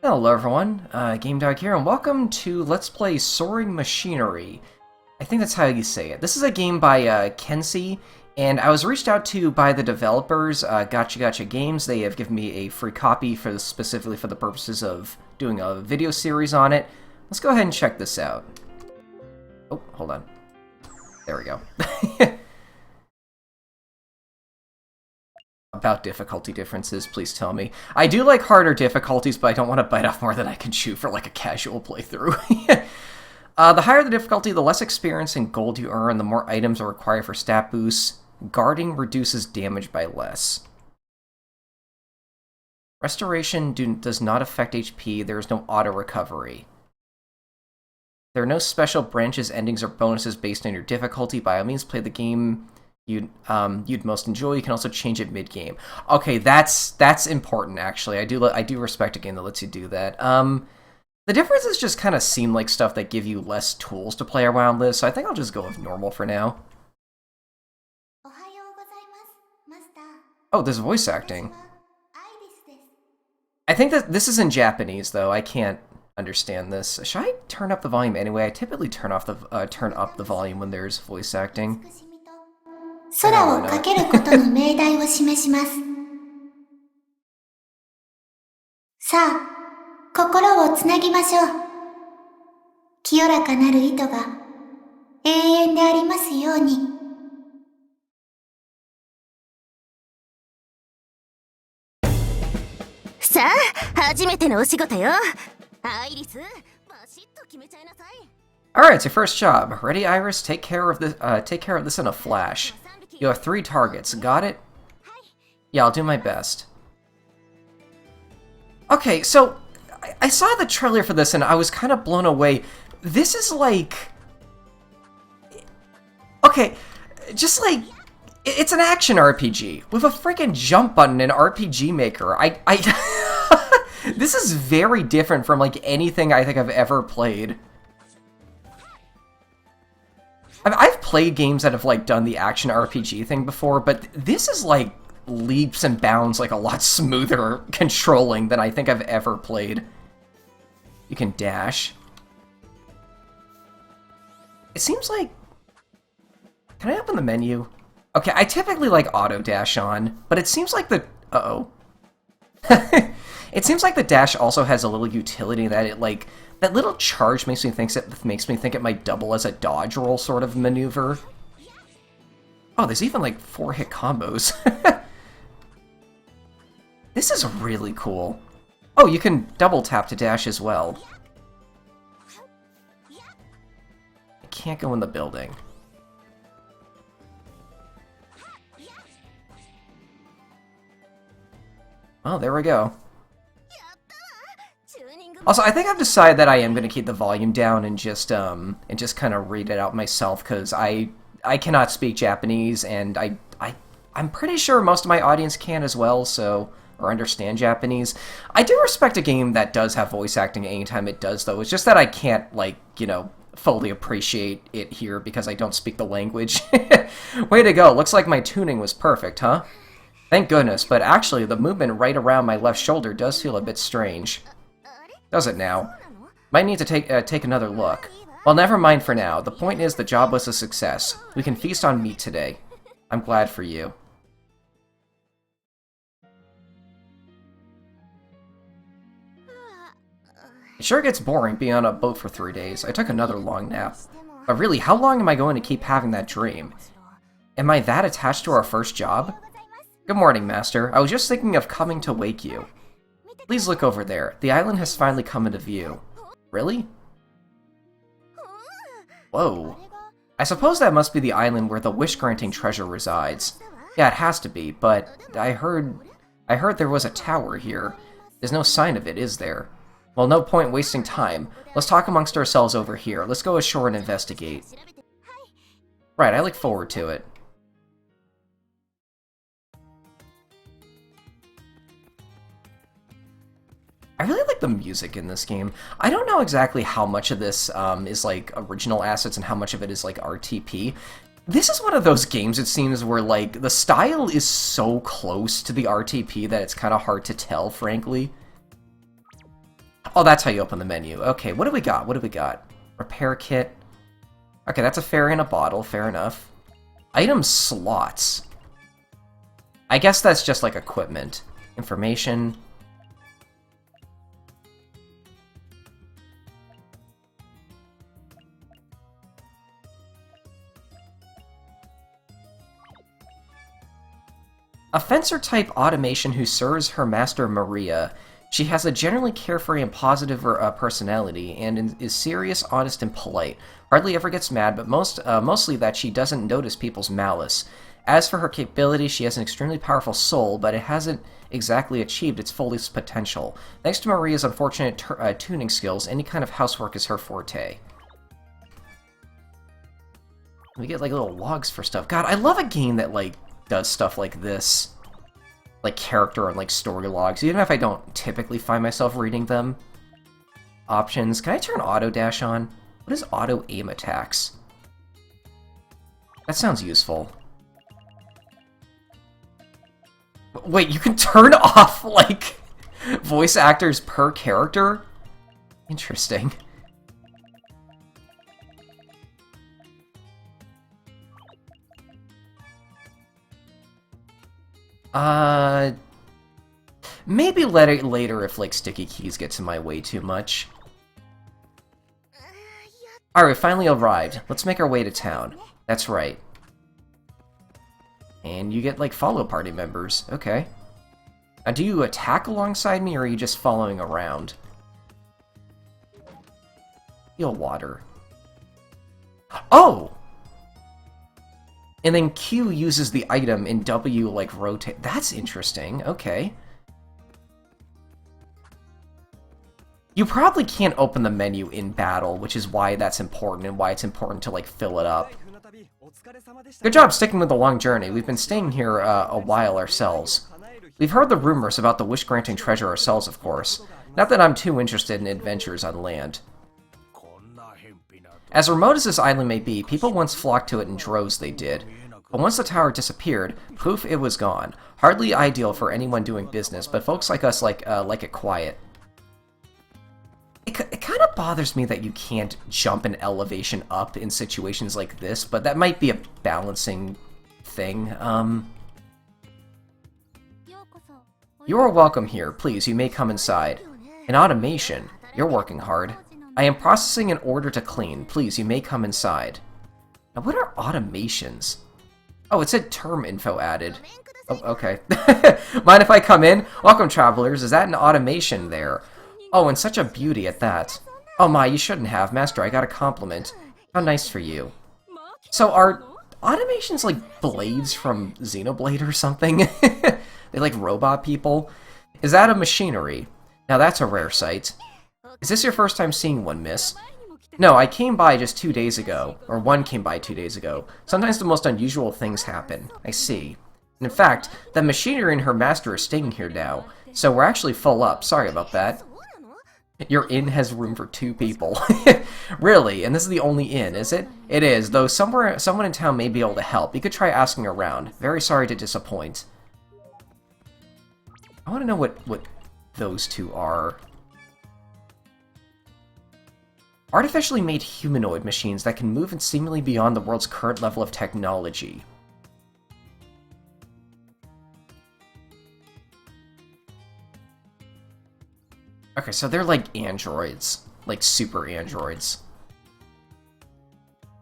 Hello everyone, GameDog here, and welcome to Let's Play Soaring Machinariae. I think that's how you say it. This is a game by Kenzie, and I was reached out to by the developers, Gotcha Games. They have given me a free copy specifically for the purposes of doing a video series on it. Let's go ahead and check this out. Oh, hold on. There we go. About difficulty differences, please tell me. I do like harder difficulties, but I don't want to bite off more than I can chew for like a casual playthrough. The higher the difficulty, the less experience and gold you earn, the more items are required for stat boosts. Guarding reduces damage by less. Restoration does not affect HP, there is no auto recovery. There are no special branches, endings, or bonuses based on your difficulty. By all means, play the game you'd most enjoy. You can also change it mid-game. Okay, that's important actually. I do respect a game that lets you do that. The differences just kind of seem like stuff that give you less tools to play around with, so I think I'll just go with normal for now. Oh, there's voice acting. I think that this is in Japanese though. I can't understand this. Should I turn up the volume anyway? I typically turn up the volume when there's voice acting. 空をかけることの命題を示します。さあ、心をつなぎましょう。清らかなる糸が永遠でありますように。さあ、初めてのお仕事よ。アイリス、バシッと決めちゃいなさい。Alright, it's your first job. Ready, Iris? Take care of this in a flash. You have 3 targets. Got it? Yeah, I'll do my best. Okay, so I saw the trailer for this and I was kind of blown away. This is like... Okay, just like... It's an action RPG with a freaking jump button in RPG Maker. This is very different from like anything I think I've ever played. I've played games that have, like, done the action RPG thing before, but this is, like, leaps and bounds, like, a lot smoother controlling than I think I've ever played. You can dash. It seems like... Can I open the menu? Okay, I typically like auto dash on, but it seems like the... Uh-oh. It seems like the dash also has a little utility that it, like... That little charge makes me think it might double as a dodge roll sort of maneuver. Oh, there's even like 4-hit combos. This is really cool. Oh, you can double tap to dash as well. I can't go in the building. Oh, there we go. Also, I think I've decided that I am going to keep the volume down and just kind of read it out myself, because I cannot speak Japanese, and I'm pretty sure most of my audience can as well, so, or understand Japanese. I do respect a game that does have voice acting anytime it does, though. It's just that I can't, like, you know, fully appreciate it here because I don't speak the language. Way to go. Looks like my tuning was perfect, huh? Thank goodness, but actually the movement right around my left shoulder does feel a bit strange. Does it now? Might need to take another look. Well, never mind for now. The point is the job was a success. We can feast on meat today. I'm glad for you. It sure gets boring being on a boat for 3 days. I took another long nap. But really, how long am I going to keep having that dream? Am I that attached to our first job? Good morning, Master. I was just thinking of coming to wake you. Please look over there. The island has finally come into view. Really? Whoa. I suppose that must be the island where the wish-granting treasure resides. Yeah, it has to be, but I heard there was a tower here. There's no sign of it, is there? Well, no point wasting time. Let's talk amongst ourselves over here. Let's go ashore and investigate. Right, I look forward to it. I really like the music in this game. I don't know exactly how much of this is like original assets and how much of it is like RTP. This is one of those games, it seems, where like the style is so close to the RTP that it's kind of hard to tell, frankly. Oh, that's how you open the menu. Okay, what do we got? What do we got? Repair kit. Okay, that's a fairy in a bottle. Fair enough. Item slots. I guess that's just like equipment. Information. A fencer-type automation who serves her master Maria. She has a generally carefree and positive personality, and is serious, honest, and polite. Hardly ever gets mad, but mostly that she doesn't notice people's malice. As for her capability, she has an extremely powerful soul, but it hasn't exactly achieved its fullest potential. Thanks to Maria's unfortunate tuning skills, any kind of housework is her forte. We get, like, little logs for stuff. God, I love a game that, like, does stuff like this. Like, character and, like, story logs, even if I don't typically find myself reading them. Options. Can I turn auto dash on? What is auto aim attacks? That sounds useful. Wait, you can turn off, like, voice actors per character? Interesting. Maybe later if, like, sticky keys gets in my way too much. Alright, we finally arrived. Let's make our way to town. That's right. And you get, like, follow party members. Okay. Now, do you attack alongside me, or are you just following around? Heal water. Oh! And then Q uses the item, and W, like, rotate. That's interesting. Okay. You probably can't open the menu in battle, which is why that's important, and why it's important to, like, fill it up. Good job sticking with the long journey. We've been staying here a while ourselves. We've heard the rumors about the wish-granting treasure ourselves, of course. Not that I'm too interested in adventures on land. As remote as this island may be, people once flocked to it in droves, they did. But once the tower disappeared, poof, it was gone. Hardly ideal for anyone doing business, but folks like us like it quiet. It kind of bothers me that you can't jump an elevation up in situations like this, but that might be a balancing thing. You are welcome here. Please, you may come inside. An automation. You're working hard. I am processing an order to clean. Please, you may come inside. Now, what are automations? Oh, it said term info added. Oh, okay. Mind if I come in? Welcome, travelers. Is that an automation there? Oh, and such a beauty at that. Oh my, you shouldn't have. Master, I got a compliment. How nice for you. So are automations like blades from Xenoblade or something? They like robot people? Is that a machinery? Now that's a rare sight. Is this your first time seeing one, miss? No, I came by just 2 days ago. Or one came by 2 days ago. Sometimes the most unusual things happen. I see. And in fact, the machinery and her master are staying here now. So we're actually full up. Sorry about that. Your inn has room for 2 people. Really? And this is the only inn, is it? It is, though someone in town may be able to help. You could try asking around. Very sorry to disappoint. I want to know what those 2 are. Artificially made humanoid machines that can move and seemingly beyond the world's current level of technology. Okay, so they're like androids. Like super androids.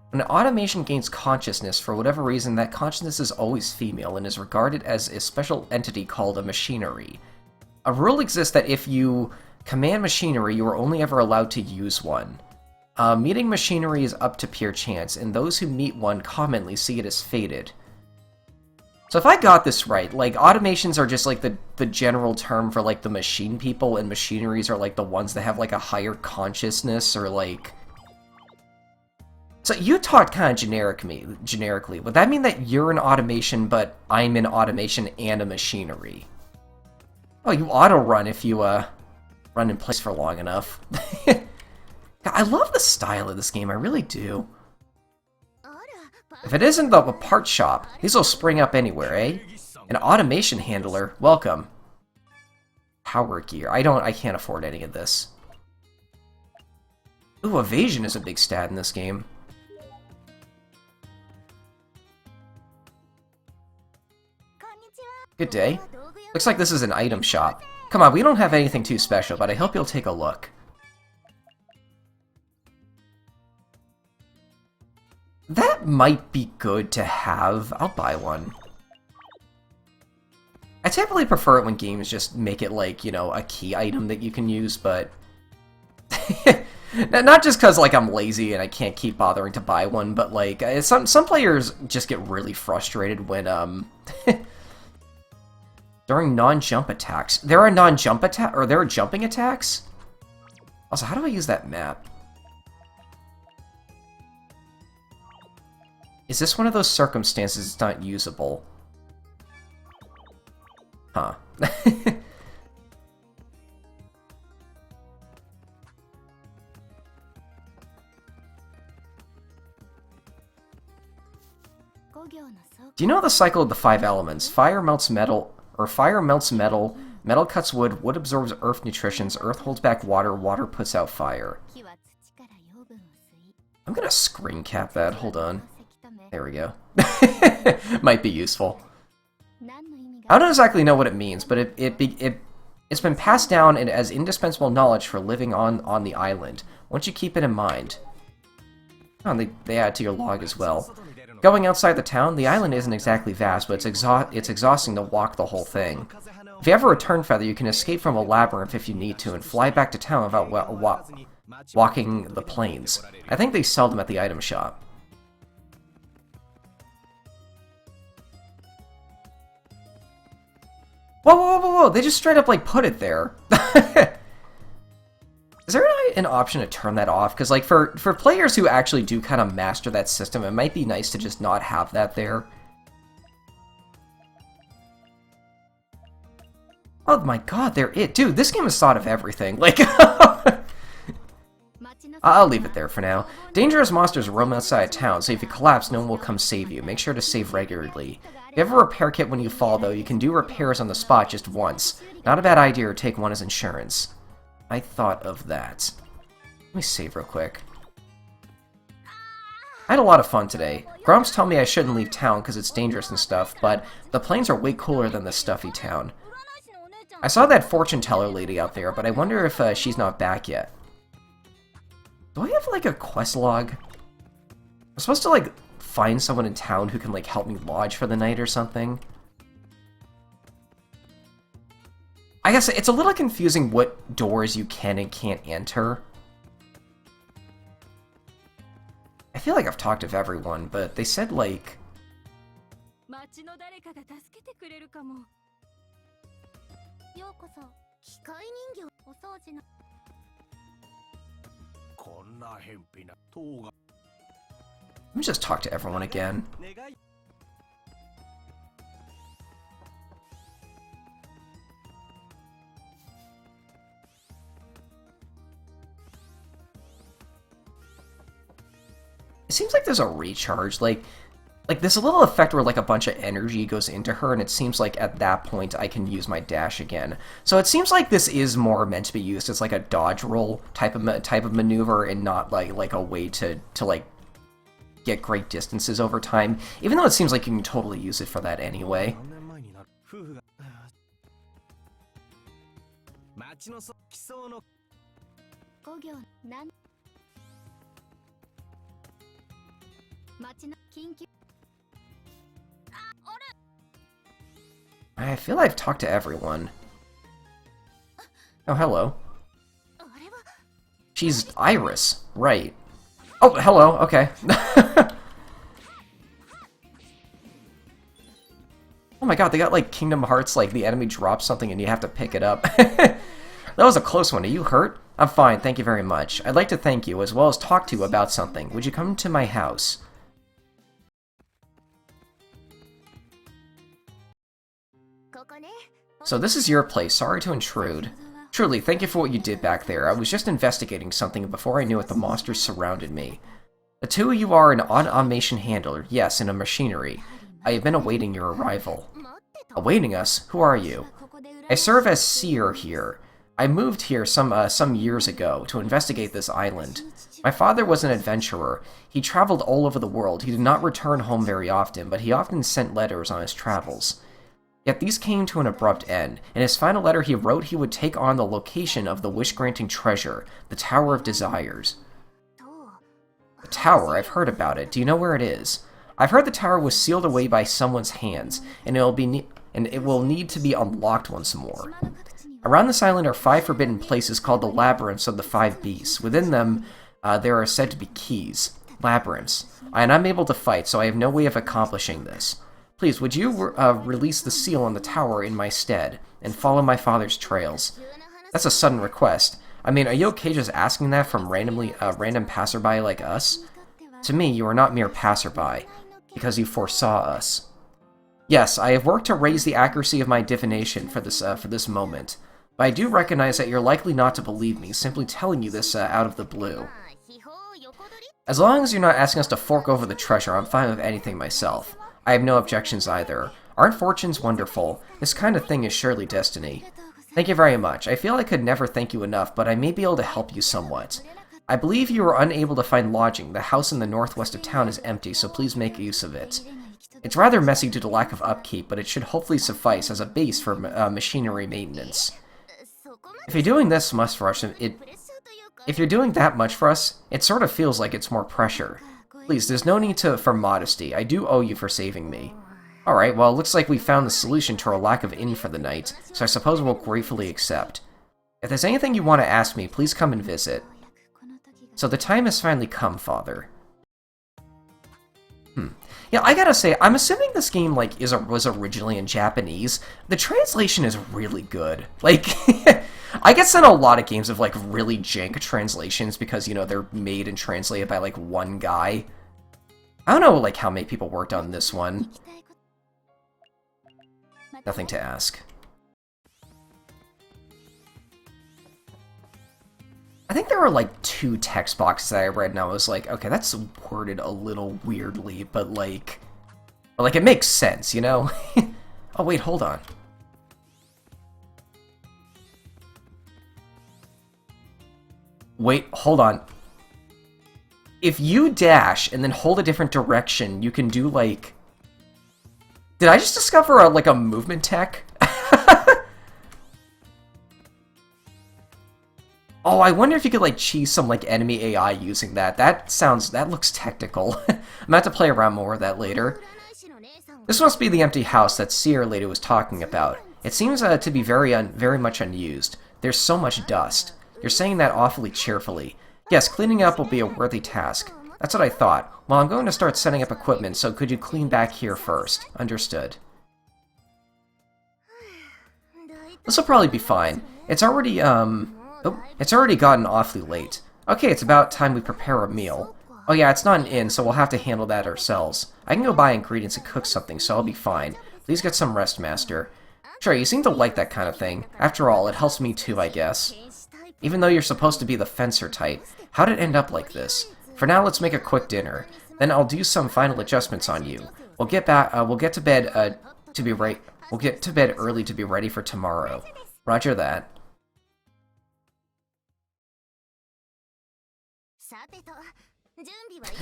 When an automation gains consciousness, for whatever reason, that consciousness is always female and is regarded as a special entity called a machinery. A rule exists that if you command machinery, you are only ever allowed to use one. Meeting machinery is up to pure chance, and those who meet one commonly see it as fated. So if I got this right, like, automations are just, like, the general term for, like, the machine people, and machineries are, like, the ones that have, like, a higher consciousness, or, like... So you talked kind of generically. Would that mean that you're an automation, but I'm an automation and a machinery? Oh, you auto-run if you, run in place for long enough. I love the style of this game, I really do. If it isn't the part shop, these will spring up anywhere, eh? An automation handler, welcome. Power gear. I can't afford any of this. Ooh, evasion is a big stat in this game. Good day. Looks like this is an item shop. Come on, we don't have anything too special, but I hope you'll take a look. That might be good to have. I'll buy one. I typically prefer it when games just make it like, you know, a key item that you can use, but... Not just because, like, I'm lazy and I can't keep bothering to buy one, but, like, some players just get really frustrated when, during non-jump attacks. There are non-jump attack, or there are jumping attacks? Also, how do I use that map? Is this one of those circumstances it's not usable? Huh. Do you know the cycle of the 5 elements? Fire melts metal, or fire melts metal, metal cuts wood, wood absorbs earth nutritions, earth holds back water, water puts out fire. I'm gonna screen cap that, hold on. There we go. Might be useful. I don't exactly know what it means, but it's been passed down as indispensable knowledge for living on the island. Won't you keep it in mind? Oh, they add to your log as well. Going outside the town, the island isn't exactly vast, but it's exhausting to walk the whole thing. If you have a return feather, you can escape from a labyrinth if you need to, and fly back to town without walking the plains. I think they sell them at the item shop. Whoa, whoa, whoa, whoa, they just straight up, like, put it there. Is there an option to turn that off? Because, like, for players who actually do kind of master that system, it might be nice to just not have that there. Oh my god, they're it. Dude, this game has thought of everything. Like, I'll leave it there for now. Dangerous monsters roam outside town, so if you collapse, no one will come save you. Make sure to save regularly. If you have a repair kit when you fall, though, you can do repairs on the spot just once. Not a bad idea to take one as insurance. I thought of that. Let me save real quick. I had a lot of fun today. Grumps told me I shouldn't leave town because it's dangerous and stuff, but the plains are way cooler than the stuffy town. I saw that fortune teller lady out there, but I wonder if she's not back yet. Do I have, like, a quest log? I'm supposed to, like, find someone in town who can, like, help me lodge for the night or something. I guess it's a little confusing what doors you can and can't enter. I feel like I've talked to everyone, but they said, like... Let me just talk to everyone again. It seems like there's a recharge, like there's a little effect where like a bunch of energy goes into her, and it seems like at that point I can use my dash again. So it seems like this is more meant to be used as like a dodge roll type of maneuver, and not like a way to like get great distances over time. Even though it seems like you can totally use it for that anyway. I feel I've talked to everyone. Oh, hello. She's Iris, right. Oh, hello, okay. Oh my god, they got like Kingdom Hearts, like the enemy drops something and you have to pick it up. That was a close one. Are you hurt? I'm fine, thank you very much. I'd like to thank you, as well as talk to you about something. Would you come to my house? So this is your place, sorry to intrude. Truly, thank you for what you did back there. I was just investigating something, and before I knew it, the monsters surrounded me. The two of you are an automation handler, yes, in a machinery. I have been awaiting your arrival. Awaiting us? Who are you? I serve as seer here. I moved here some years ago to investigate this island. My father was an adventurer. He traveled all over the world. He did not return home very often, but he often sent letters on his travels. Yet these came to an abrupt end. In his final letter he wrote he would take on the location of the wish-granting treasure, the Tower of Desires. The tower, I've heard about it. Do you know where it is? I've heard the tower was sealed away by someone's hands, and it will need to be unlocked once more. Around this island are 5 forbidden places called the Labyrinths of the 5 Beasts. Within them, there are said to be keys. Labyrinths. I am unable to fight, so I have no way of accomplishing this. Please, would you release the seal on the tower in my stead, and follow my father's trails? That's a sudden request. I mean, are you okay just asking that from random passerby like us? To me, you are not mere passerby, because you foresaw us. Yes, I have worked to raise the accuracy of my divination for this moment, but I do recognize that you're likely not to believe me, simply telling you this out of the blue. As long as you're not asking us to fork over the treasure, I'm fine with anything myself. I have no objections either. Aren't fortunes wonderful? This kind of thing is surely destiny. Thank you very much. I feel I could never thank you enough, but I may be able to help you somewhat. I believe you were unable to find lodging. The house in the northwest of town is empty, so please make use of it. It's rather messy due to lack of upkeep, but it should hopefully suffice as a base for machinery maintenance. If you're doing this much for us, if you're doing that much for us, it sort of feels like it's more pressure. Please, there's no need for modesty. I do owe you for saving me. Alright, well, it looks like we found the solution to our lack of inn for the night, so I suppose we'll gratefully accept. If there's anything you want to ask me, please come and visit. So the time has finally come, Father. Yeah, I gotta say, I'm assuming this game, like, was originally in Japanese. The translation is really good. Like, I get sent a lot of games of, like, really jank translations because, you know, they're made and translated by, like, one guy. I don't know, like, how many people worked on this one. Nothing to ask. I think there were, like, 2 text boxes that I read, and I was like, okay, that's worded a little weirdly, but, like, it makes sense, you know? Oh, wait, hold on. Wait, hold on. If you dash and then hold a different direction, you can do, like... Did I just discover, a movement tech? Oh, I wonder if you could, like, cheese some, like, enemy AI using that. That looks technical. I'm gonna have to play around more with that later. This must be the empty house that Seer Lady was talking about. It seems to be very much unused. There's so much dust. You're saying that awfully cheerfully. Yes, cleaning up will be a worthy task. That's what I thought. Well, I'm going to start setting up equipment, so could you clean back here first? Understood. This will probably be fine. It's already gotten awfully late. Okay, it's about time we prepare a meal. Oh yeah, it's not an inn, so we'll have to handle that ourselves. I can go buy ingredients and cook something, so I'll be fine. Please get some rest, Master. Sure, you seem to like that kind of thing. After all, it helps me too, I guess. Even though you're supposed to be the fencer type, how'd it end up like this? For now, let's make a quick dinner. Then I'll do some final adjustments on you. We'll get to bed early to be ready for tomorrow. Roger that.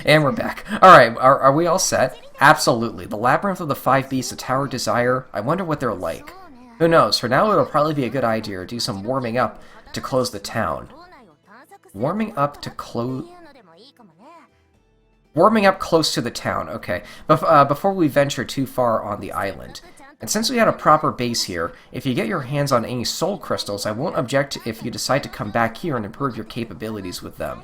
And we're back. Alright, are we all set? Absolutely. The Labyrinth of the 5 Beasts, the Tower of Desire. I wonder what they're like. Who knows? For now, it'll probably be a good idea to do some warming up to close the town. Warming up close to the town, okay. But before we venture too far on the island. And since we had a proper base here, if you get your hands on any soul crystals, I won't object if you decide to come back here and improve your capabilities with them.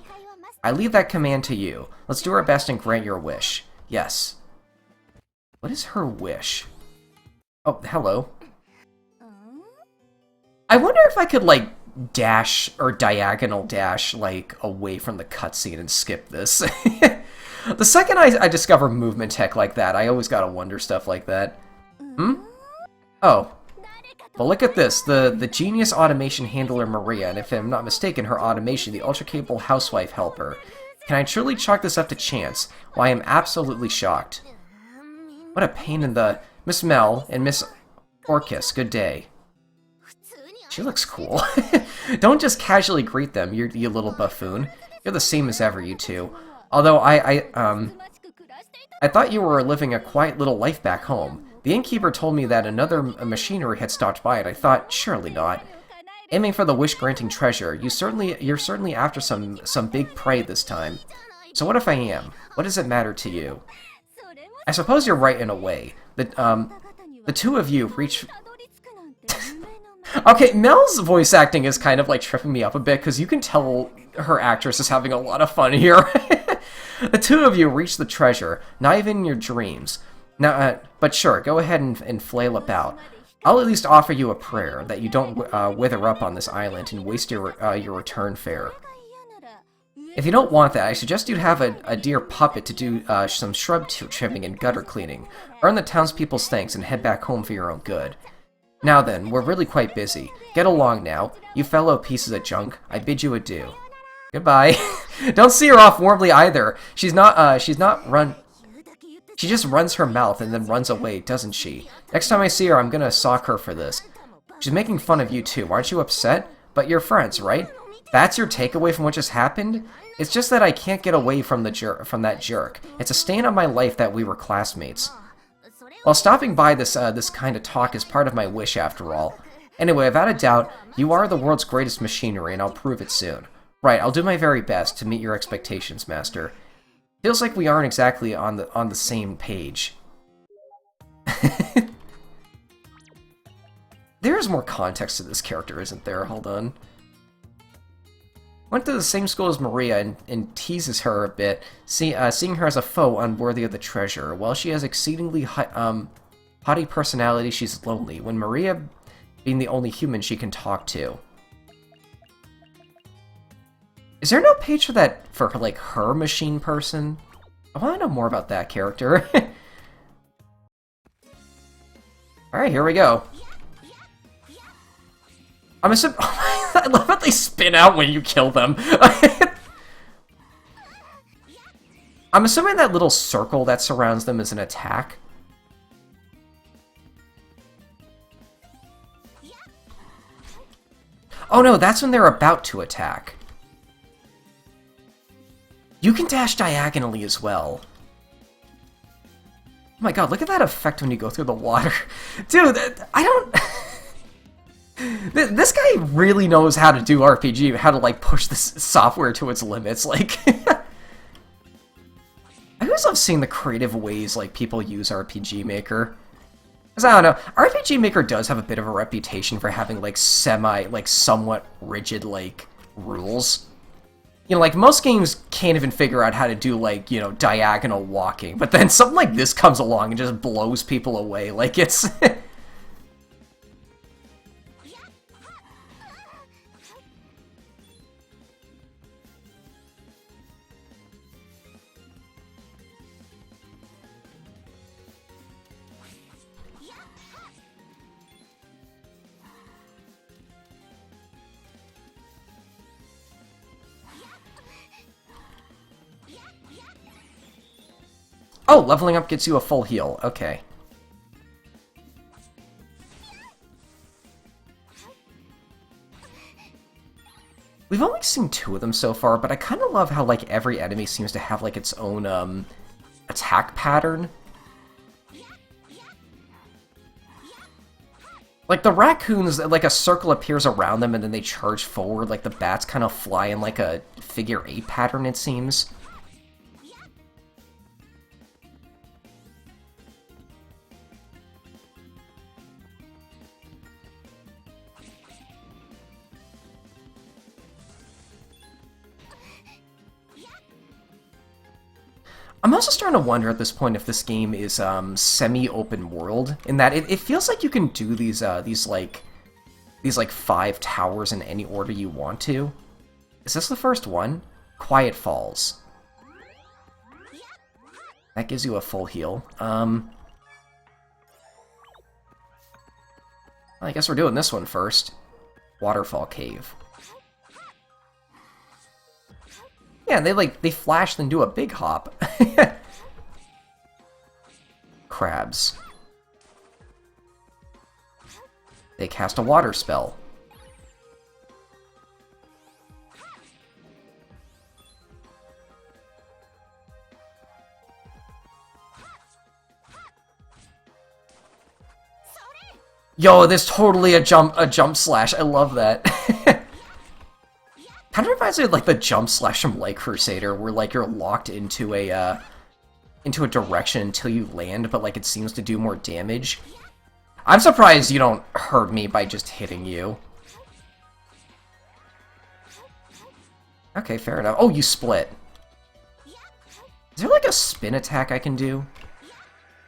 I leave that command to you. Let's do our best and grant your wish. Yes. What is her wish? Oh, hello. I wonder if I could, like, dash or diagonal dash, like, away from the cutscene and skip this. The second I discover movement tech like that, I always gotta wonder stuff like that. Oh. Well, look at this. The genius automation handler Maria, and if I'm not mistaken, her automation, the ultra-capable housewife helper. Can I truly chalk this up to chance? Well, I am absolutely shocked. What a pain in the... Miss Mel and Miss Orcus, good day. She looks cool. Don't just casually greet them, you little buffoon. You're the same as ever, you two. Although I thought you were living a quiet little life back home. The innkeeper told me that another machinery had stopped by, and I thought, surely not. Aiming for the wish-granting treasure, you're certainly after some big prey this time. So what if I am? What does it matter to you? I suppose you're right in a way. The two of you reach... Okay, Mel's voice acting is kind of like tripping me up a bit, because you can tell her actress is having a lot of fun here. The two of you reach the treasure, not even in your dreams. Now, but sure, go ahead and flail about. I'll at least offer you a prayer that you don't wither up on this island and waste your return fare. If you don't want that, I suggest you have a dear puppet to do some shrub trimming and gutter cleaning. Earn the townspeople's thanks and head back home for your own good. Now then, we're really quite busy. Get along now, you fellow pieces of junk. I bid you adieu. Goodbye. Don't see her off warmly either. She just runs her mouth and then runs away, doesn't she? Next time I see her, I'm gonna sock her for this. She's making fun of you too, aren't you upset? But you're friends, right? That's your takeaway from what just happened? It's just that I can't get away from that jerk. It's a stain on my life that we were classmates. Well, stopping by this kind of talk is part of my wish after all. Anyway, without a doubt, you are the world's greatest machinery, and I'll prove it soon. Right, I'll do my very best to meet your expectations, Master. Feels like we aren't exactly on the same page. There's more context to this character, isn't there? Hold on. Went to the same school as Maria and teases her a bit, seeing her as a foe unworthy of the treasure. While she has exceedingly haughty personality, she's lonely, when Maria being the only human she can talk to. Is there no page for that, for like her machine person? I want to know more about that character. Alright, here we go. I'm assuming... I love how they spin out when you kill them. I'm assuming that little circle that surrounds them is an attack. Oh no, that's when they're about to attack. You can dash diagonally as well. Oh my god, look at that effect when you go through the water. Dude, I don't... This guy really knows how to do RPG, how to, like, push this software to its limits, like... I always love seeing the creative ways, like, people use RPG Maker. Because, I don't know, RPG Maker does have a bit of a reputation for having, like, somewhat rigid, like, rules. You know, like, most games can't even figure out how to do, like, you know, diagonal walking, but then something like this comes along and just blows people away, like, it's... Oh, leveling up gets you a full heal. Okay. We've only seen 2 of them so far, but I kind of love how, like, every enemy seems to have, like, its own, attack pattern. Like, the raccoons, like, a circle appears around them and then they charge forward, like, the bats kind of fly in, like, a figure 8 pattern, it seems. I'm also starting to wonder at this point if this game is semi-open world, in that it feels like you can do these 5 towers in any order you want to. Is this the first one? Quiet Falls. That gives you a full heal. I guess we're doing this one first. Waterfall Cave. Yeah, they flash then do a big hop. Crabs. They cast a water spell. Yo, there's totally a jump slash. I love that. Kind of reminds me of like the jump slash from Light Crusader, where like you're locked into a direction until you land, but like it seems to do more damage. I'm surprised you don't hurt me by just hitting you. Okay, fair enough. Oh, you split. Is there like a spin attack I can do?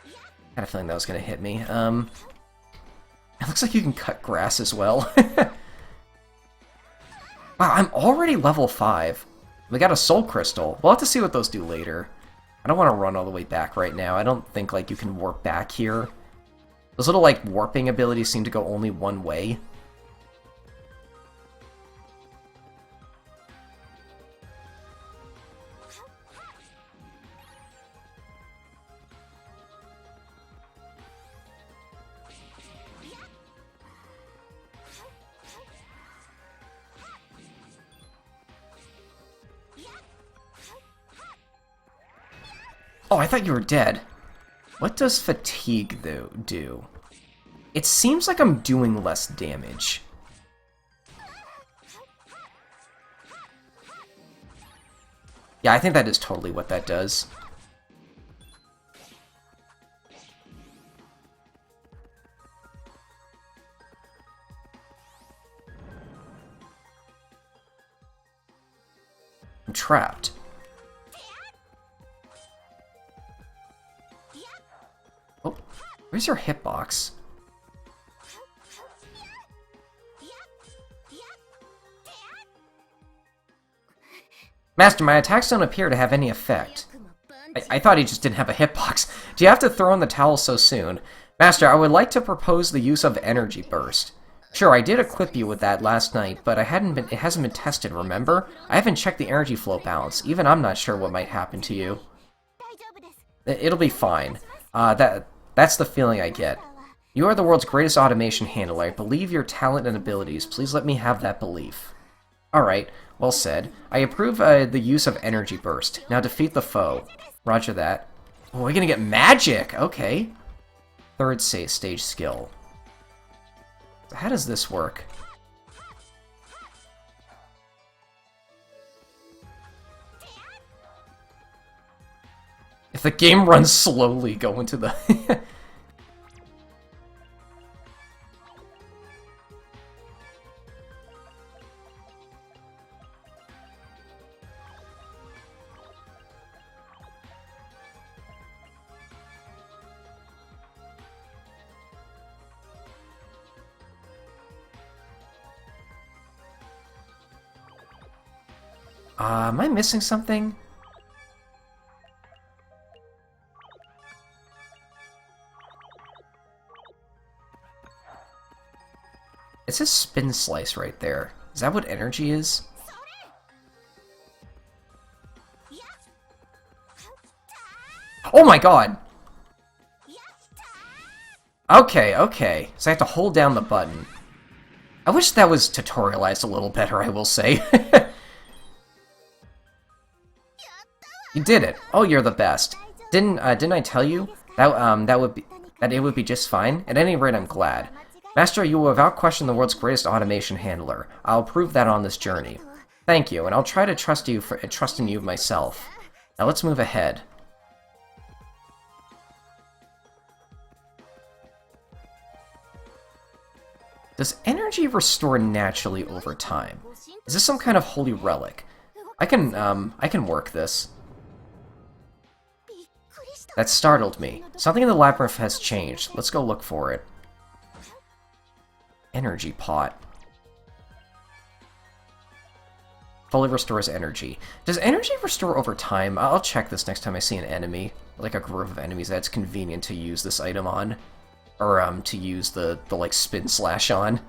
I had a feeling that was gonna hit me. It looks like you can cut grass as well. Wow, I'm already level 5. We got a soul crystal. We'll have to see what those do later. I don't want to run all the way back right now. I don't think like you can warp back here. Those little like warping abilities seem to go only one way. Oh, I thought you were dead. What does fatigue, though, do? It seems like I'm doing less damage. Yeah, I think that is totally what that does. I'm trapped. Oh, where's your hitbox? Master, my attacks don't appear to have any effect. I thought he just didn't have a hitbox. Do you have to throw in the towel so soon? Master, I would like to propose the use of Energy Burst. Sure, I did equip you with that last night, but it hasn't been tested, remember? I haven't checked the energy flow balance. Even I'm not sure what might happen to you. It'll be fine. That's the feeling I get. You are the world's greatest automation handler. I believe your talent and abilities. Please let me have that belief. Alright, well said. I approve the use of Energy Burst. Now defeat the foe. Roger that. Oh, we're gonna get magic! Okay. Third stage skill. How does this work? If the game runs slowly, go into the... am I missing something? It says Spin Slice right there. Is that what energy is? Oh my god! Okay, okay. So I have to hold down the button. I wish that was tutorialized a little better, I will say. You did it. Oh, you're the best. Didn't I tell you that it would be just fine? At any rate, I'm glad. Master, you will without question the world's greatest automation handler. I'll prove that on this journey. Thank you, and I'll try to trust in you myself. Now let's move ahead. Does energy restore naturally over time? Is this some kind of holy relic? I can work this. That startled me. Something in the Labyrinth has changed. Let's go look for it. Energy pot. Fully restores energy. Does energy restore over time? I'll check this next time I see an enemy. Like a group of enemies that's convenient to use this item on. Or, to use the like, spin slash on.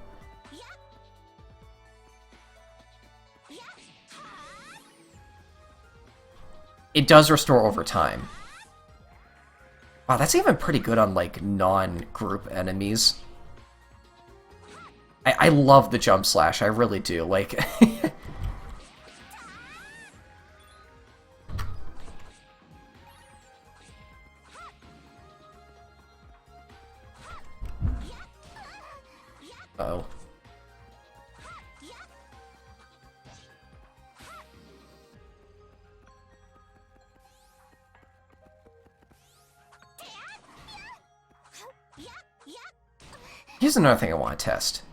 It does restore over time. Wow, that's even pretty good on, like, non-group enemies. I love the jump slash, I really do, like... Here's another thing I want to test.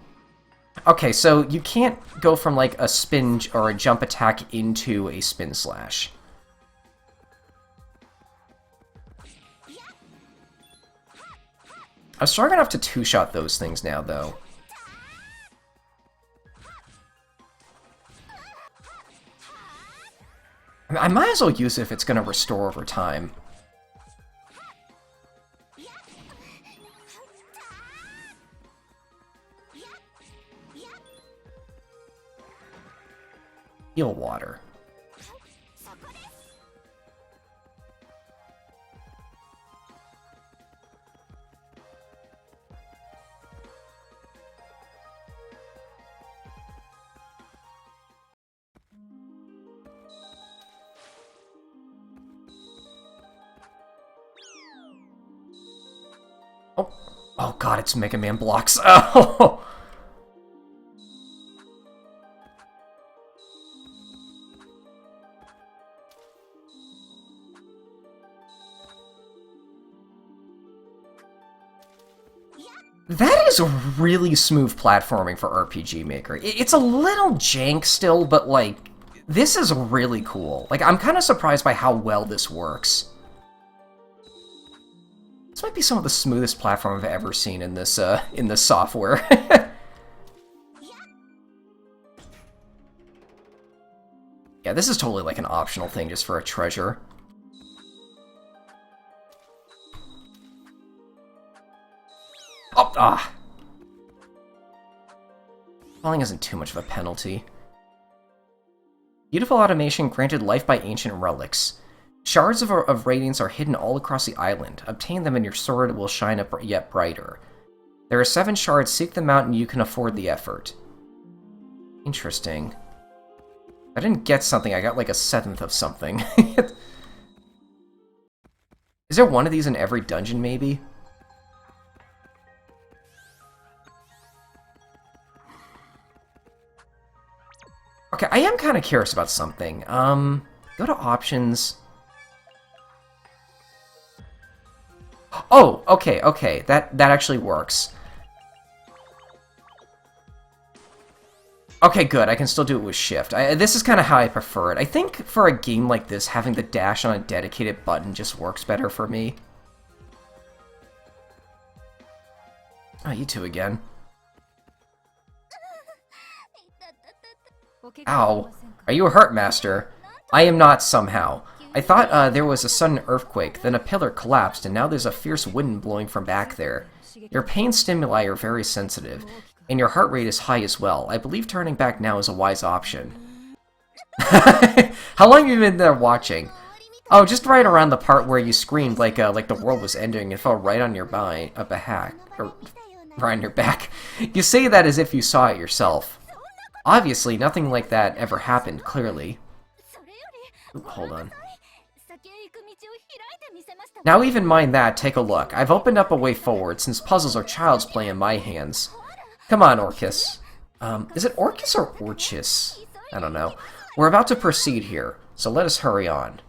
Okay, so you can't go from, like, a spin or a jump attack into a spin slash. I'm strong enough to two-shot those things now, though. I might as well use it if it's going to restore over time. Heal water. Oh, oh god, it's Mega Man blocks. Oh! That is really smooth platforming for RPG Maker. It's a little jank still, but, like, this is really cool. Like, I'm kind of surprised by how well this works. This might be some of the smoothest platform I've ever seen in this software. Yeah, this is totally like an optional thing just for a treasure. Oh, ah! Falling isn't too much of a penalty. Beautiful automation granted life by ancient relics. Shards of radiance are hidden all across the island. Obtain them and your sword will shine up yet brighter. There are 7 shards, seek them out and you can afford the effort. Interesting. I didn't get something, I got like a 7th of something. Is there one of these in every dungeon, maybe? Okay, I am kind of curious about something. Go to options. Oh, okay, that actually works. Okay, good, I can still do it with shift. This is kind of how I prefer it. I think for a game like this, having the dash on a dedicated button just works better for me. Oh, you two again. Ow. Are you hurt, Master? I am not, somehow. I thought there was a sudden earthquake, then a pillar collapsed, and now there's a fierce wind blowing from back there. Your pain stimuli are very sensitive, and your heart rate is high as well. I believe turning back now is a wise option. How long have you been there watching? Oh, just right around the part where you screamed like the world was ending and fell right on your back, or right on your back. You say that as if you saw it yourself. Obviously, nothing like that ever happened, clearly. Ooh, hold on. Now even mind that, take a look. I've opened up a way forward, since puzzles are child's play in my hands. Come on, Orcus. Is it Orcus or Orchis? I don't know. We're about to proceed here, so let us hurry on.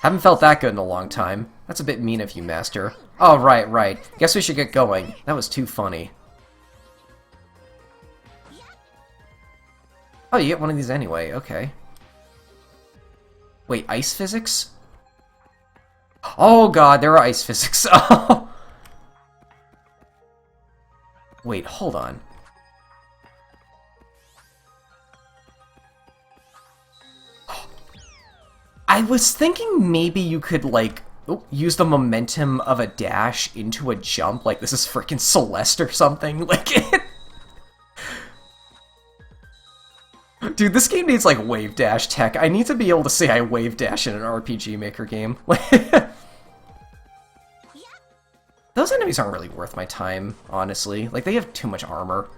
Haven't felt that good in a long time. That's a bit mean of you, Master. Oh, right. Guess we should get going. That was too funny. Oh, you get one of these anyway, okay. Wait, ice physics? Oh god, there are ice physics. Oh. Wait, hold on. I was thinking maybe you could, like, use the momentum of a dash into a jump, like this is freaking Celeste or something. Like, dude, this game needs, like, wave dash tech. I need to be able to say I wave dash in an RPG Maker game. Those enemies aren't really worth my time, honestly. Like, they have too much armor.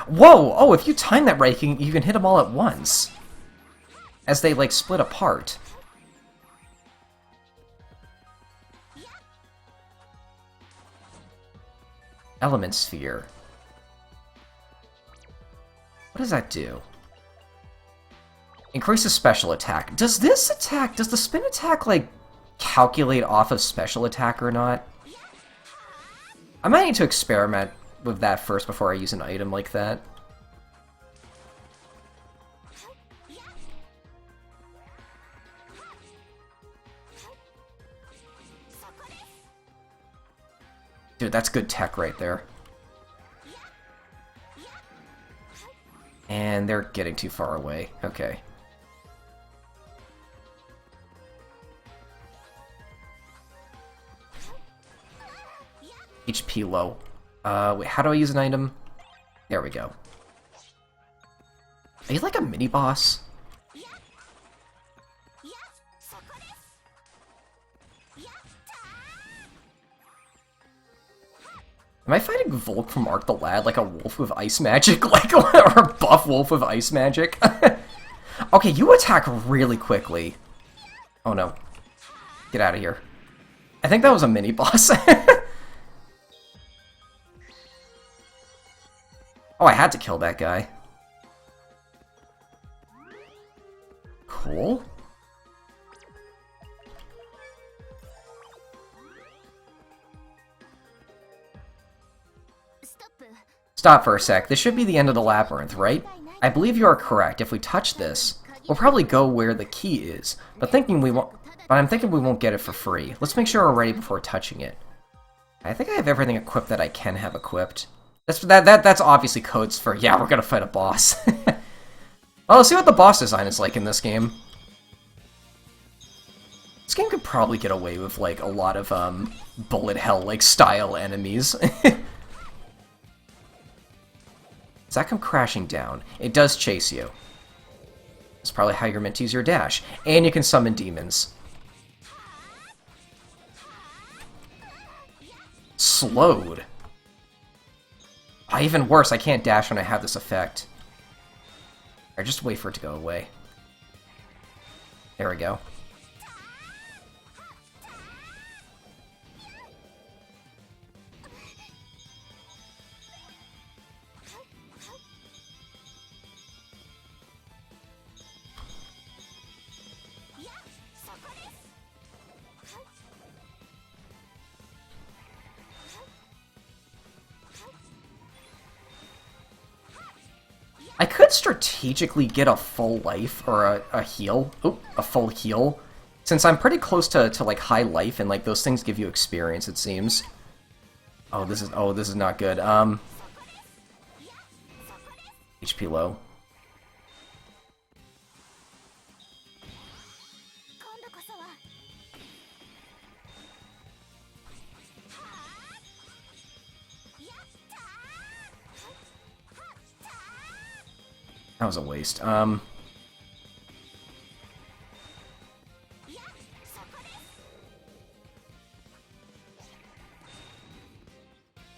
Whoa! Oh, if you time that right, you can hit them all at once. As they, like, split apart. Element Sphere. What does that do? Increases special attack. Does the spin attack, like, calculate off of special attack or not? I might need to experiment with that first before I use an item like that. Dude, that's good tech right there. And they're getting too far away. Okay. HP low. Wait, how do I use an item? There we go. Are you like a mini-boss? Am I fighting Volk from Ark the Lad, like a wolf with ice magic? Like, or a buff wolf with ice magic? Okay, you attack really quickly. Oh no. Get out of here. I think that was a mini-boss. Oh, I had to kill that guy. Cool. Stop for a sec. This should be the end of the labyrinth, right? I believe you are correct. If we touch this, we'll probably go where the key is. But I'm thinking we won't get it for free. Let's make sure we're ready before touching it. I think I have everything equipped that I can have equipped. That's obviously codes for, yeah, we're gonna fight a boss. Well, let's see what the boss design is like in this game. This game could probably get away with, like, a lot of, bullet hell-like style enemies. Does that come crashing down? It does chase you. That's probably how you're meant to use your dash. And you can summon demons. Slowed. Oh, even worse, I can't dash when I have this effect. Or just wait for it to go away. There we go. I could strategically get a full life, or a heal. Oop, a full heal. Since I'm pretty close to like, high life, and, like, those things give you experience, it seems. Oh, this is not good. HP low. That was a waste.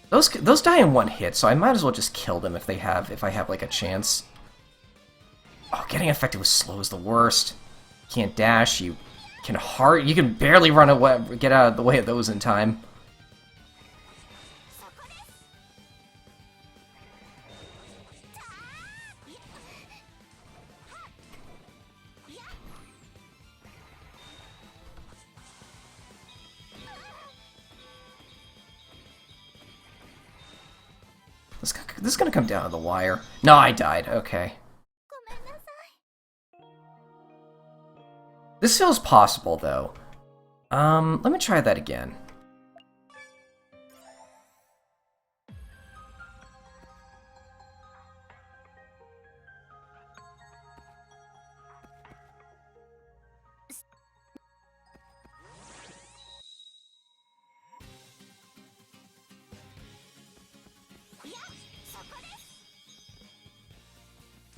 Those die in one hit, so I might as well just kill them if I have like a chance. Oh, getting affected with slow is the worst. You can't dash. You can barely run away, get out of the way of those in time. This is gonna come down to the wire. No, I died. Okay. This feels possible, though. Let me try that again.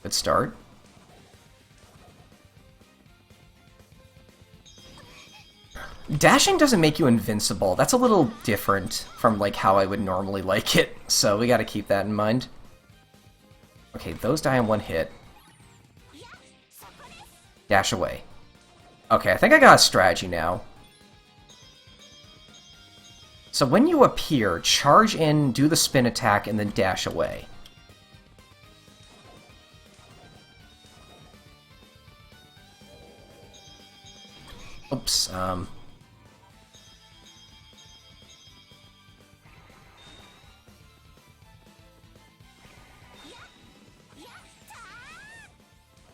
Good start. Dashing doesn't make you invincible. That's a little different from, like, how I would normally like it, so we gotta keep that in mind. Okay, those die in one hit. Dash away. Okay, I think I got a strategy now. So when you appear, charge in, do the spin attack, and then dash away. Oops,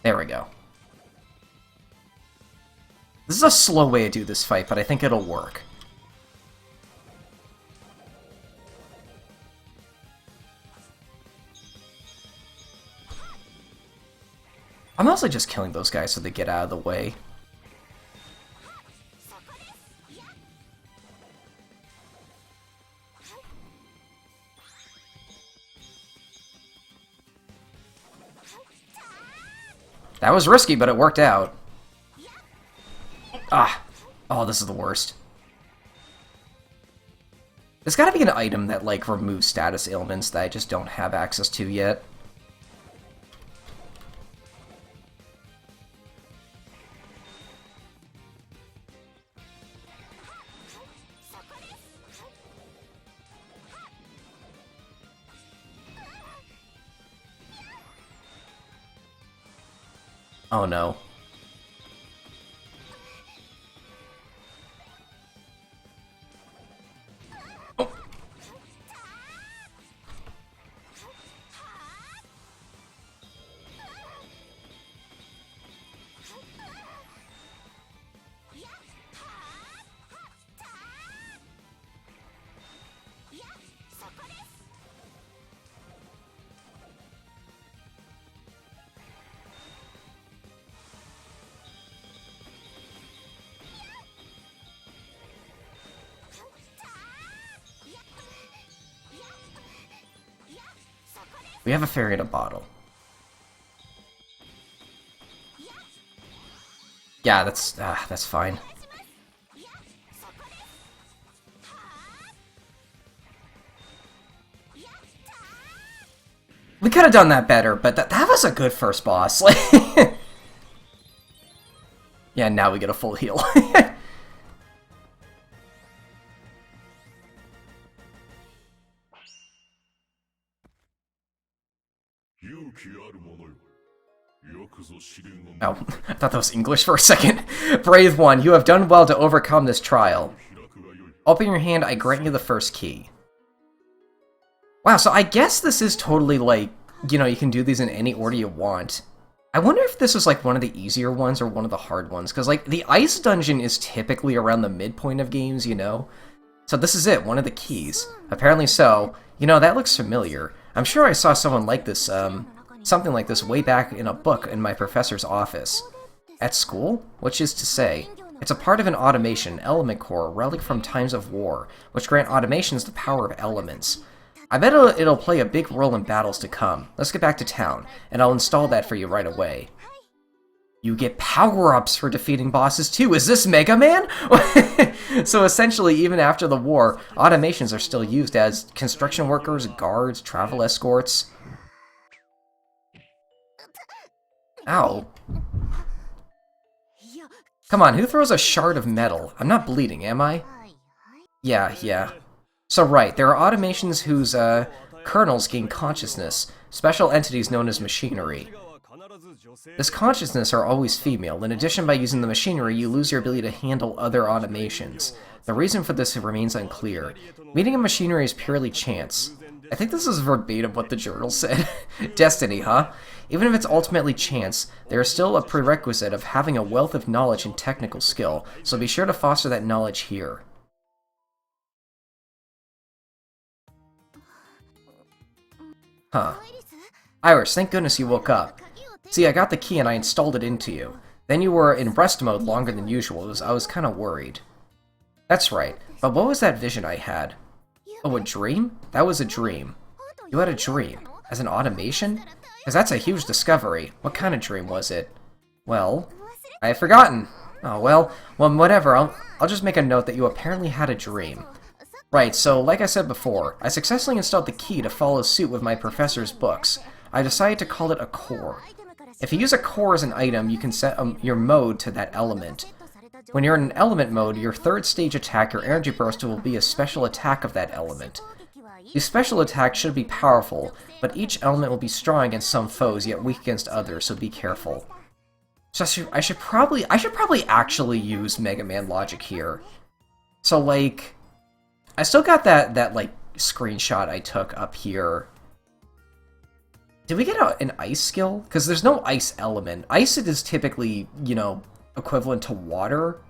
There we go. This is a slow way to do this fight, but I think it'll work. I'm mostly just killing those guys so they get out of the way. That was risky, but it worked out. Ah! Oh, this is the worst. There's gotta be an item that, like, removes status ailments that I just don't have access to yet. Oh no. Oh. We have a fairy in a bottle. Yeah, that's fine. We could have done that better, but that was a good first boss. Yeah, now we get a full heal. Oh, I thought that was English for a second. Brave one, you have done well to overcome this trial. Open your hand, I grant you the first key. Wow, so I guess this is totally like, you know, you can do these in any order you want. I wonder if this was like one of the easier ones or one of the hard ones, because like the ice dungeon is typically around the midpoint of games, you know? So this is it, one of the keys. Apparently so. You know, that looks familiar. I'm sure I saw someone like this, something like this way back in a book in my professor's office. At school? Which is to say, it's a part of an automation, element core, relic from times of war, which grant automations the power of elements. I bet it'll play a big role in battles to come. Let's get back to town, and I'll install that for you right away. You get power-ups for defeating bosses too. Is this Mega Man? So essentially, even after the war, automations are still used as construction workers, guards, travel escorts. Ow. Come on, who throws a shard of metal? I'm not bleeding, am I? Yeah. So right, there are automations whose kernels gain consciousness, special entities known as machinery. This consciousness are always female. In addition, by using the machinery, you lose your ability to handle other automations. The reason for this remains unclear. Meeting a machinery is purely chance. I think this is verbatim what the journal said. Destiny, huh? Even if it's ultimately chance, there is still a prerequisite of having a wealth of knowledge and technical skill, so be sure to foster that knowledge here. Huh. Iris, thank goodness you woke up. See, I got the key and I installed it into you. Then you were in rest mode longer than usual. I was kind of worried. That's right, but what was that vision I had? Oh, a dream? That was a dream. You had a dream? As an automation? Because that's a huge discovery. What kind of dream was it? Well, I have forgotten. Oh, well, whatever. I'll just make a note that you apparently had a dream. Right, so like I said before, I successfully installed the key to follow suit with my professor's books. I decided to call it a core. If you use a core as an item, you can set your mode to that element. When you're in an element mode, your third stage attack, your energy burst, will be a special attack of that element. These special attacks should be powerful, but each element will be strong against some foes, yet weak against others, so be careful. So I should probably actually use Mega Man logic here. So, like, I still got that like, screenshot I took up here. Did we get an ice skill? Because there's no ice element. Ice is typically, you know, equivalent to water.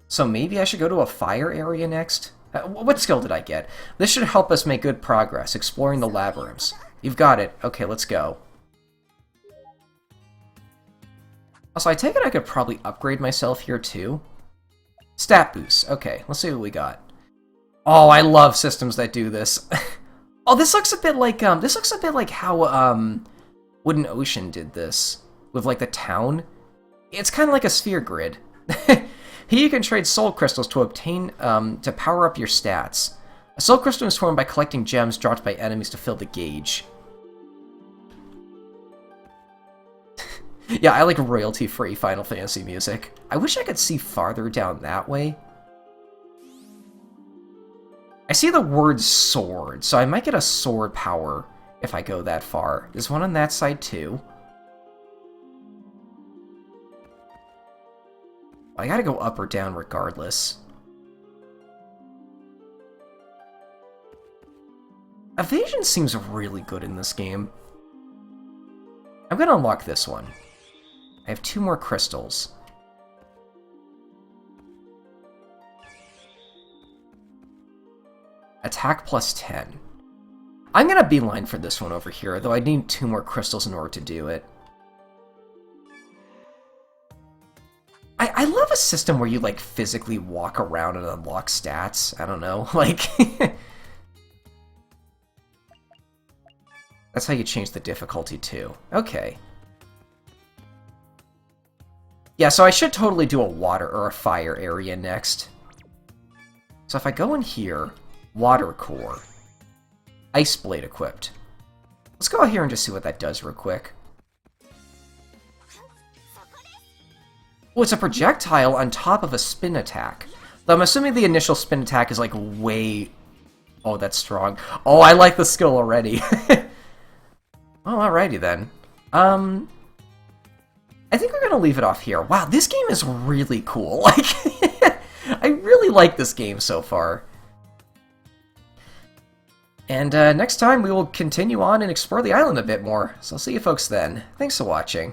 So maybe I should go to a fire area next? What skill did I get? This should help us make good progress, exploring the labyrinths. You've got it. Okay, let's go. Also, I take it I could probably upgrade myself here too. Stat boost. Okay, let's see what we got. Oh, I love systems that do this. Oh, this looks a bit like how Wooden Ocean did this with like the town. It's kind of like a sphere grid. Here you can trade soul crystals to obtain to power up your stats. A soul crystal is formed by collecting gems dropped by enemies to fill the gauge. Yeah, I like royalty-free Final Fantasy music. I wish I could see farther down that way. I see the word sword, so I might get a sword power if I go that far. There's one on that side too. I gotta go up or down regardless. Evasion seems really good in this game. I'm gonna unlock this one. I have 2 more crystals. Attack plus 10. I'm gonna beeline for this one over here, though I need 2 more crystals in order to do it. I love a system where you, like, physically walk around and unlock stats. I don't know, like... That's how you change the difficulty, too. Okay. Yeah, so I should totally do a water or a fire area next. So if I go in here, water core, ice blade equipped. Let's go out here and just see what that does real quick. Oh, it's a projectile on top of a spin attack. Though I'm assuming the initial spin attack is like way... Oh, that's strong. Oh, I like the skill already. Well, alrighty then. I think we're gonna leave it off here. Wow, this game is really cool. Like, I really like this game so far. And next time we will continue on and explore the island a bit more. So I'll see you folks then. Thanks for watching.